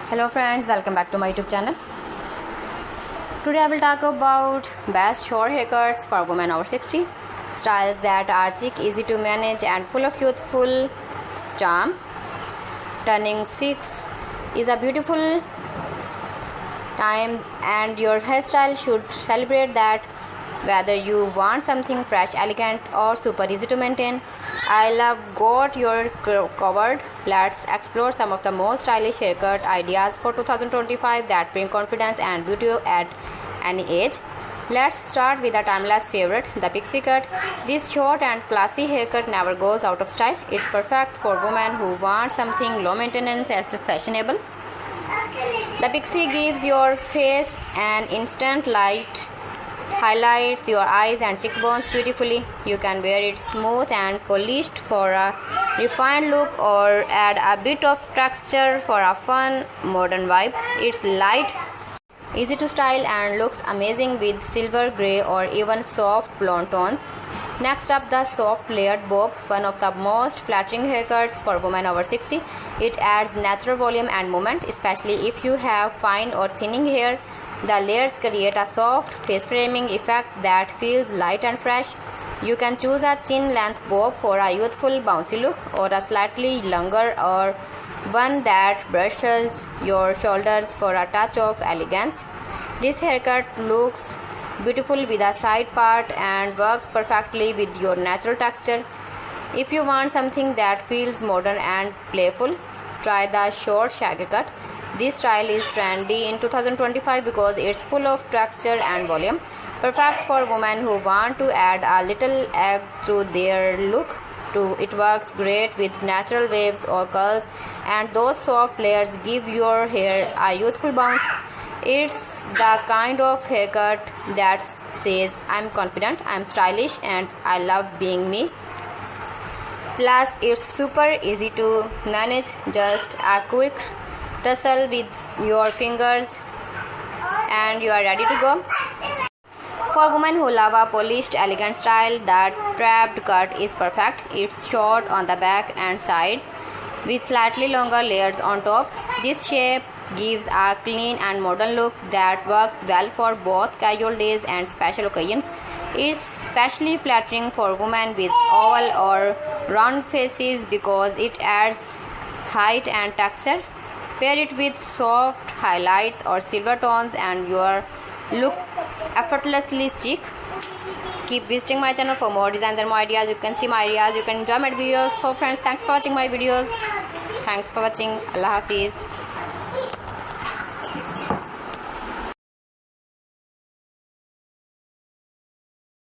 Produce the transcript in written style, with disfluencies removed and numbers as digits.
Hello friends, welcome back to my YouTube channel. Today I will talk about best short haircuts for women over 60. Styles that are chic, easy to manage and full of youthful charm. Turning 6 is a beautiful time and your hairstyle should celebrate that, whether you want something fresh, elegant or super easy to maintain. I love got your covered. Let's explore some of the most stylish haircut ideas for 2025 that bring confidence and beauty at any age. Let's start with a timeless favorite, the pixie cut. This short and classy haircut never goes out of style. It's perfect for women who want something low maintenance and fashionable. The pixie gives your face an instant light, highlights your eyes and cheekbones beautifully. You can wear it smooth and polished for a refined look or add a bit of texture for a fun modern vibe. It's light, easy to style and looks amazing with silver gray or even soft blonde tones. Next up, the soft layered bob, one of the most flattering haircuts for women over 60. It adds natural volume and movement, especially if you have fine or thinning hair. The layers create a soft face framing effect that feels light and fresh. You can choose a chin length bob for a youthful bouncy look or a slightly longer or one that brushes your shoulders for a touch of elegance. This haircut looks beautiful with a side part and works perfectly with your natural texture. If you want something that feels modern and playful, try the short shaggy cut. This style is trendy in 2025 because it's full of texture and volume, perfect for women who want to add a little edge to their look. It works great with natural waves or curls, and those soft layers give your hair a youthful bounce. It's the kind of haircut that says, I'm confident, I'm stylish, and I love being me. Plus, it's super easy to manage, just a quick tussle with your fingers and you are ready to go. For women who love a polished, elegant style, the trapped cut is perfect. It's short on the back and sides with slightly longer layers on top. This shape gives a clean and modern look that works well for both casual days and special occasions. It's especially flattering for women with oval or round faces because it adds height and texture. Pair it with soft highlights or silver tones and your look effortlessly chic. Keep visiting my channel for more designs and more ideas. You can see my ideas, you can enjoy my videos. So friends, thanks for watching my videos. Thanks for watching. Allah Hafiz.